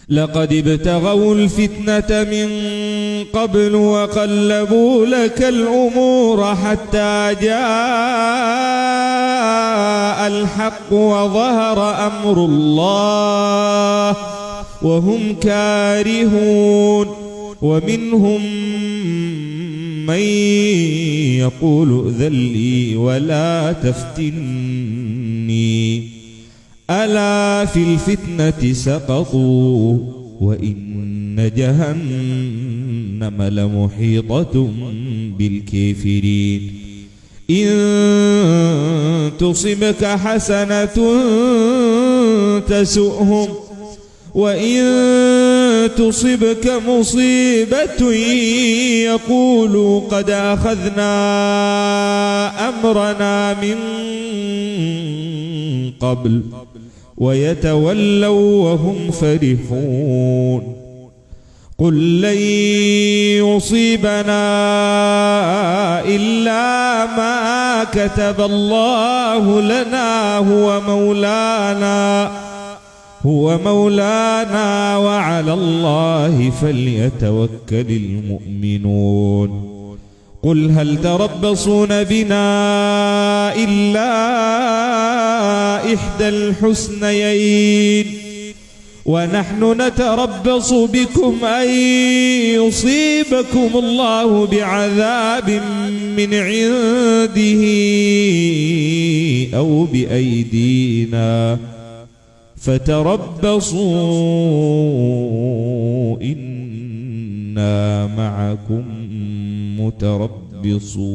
لقد ابتغوا الفتنة من قبل وقلبوا لك الأمور حتى جاء الحق وظهر أمر الله وهم كارهون. ومنهم من يقول ائذن لي ولا تفتني ألا في الفتنة سقطوا وإن جهنم لمحيطة بالكافرين. إن تصبك حسنة تسؤهم وإن تصبك مصيبة يقولوا قد أخذنا أمرنا من قبل ويتولوا وهم فرحون. قل لن يصيبنا إلا ما كتب الله لنا هو مولانا وعلى الله فليتوكل المؤمنون. قل هل تربصون بنا إلا إحدى الحسنيين ونحن نتربص بكم أن يصيبكم الله بعذاب من عنده أو بأيدينا فتربصوا إنا معكم متربصون.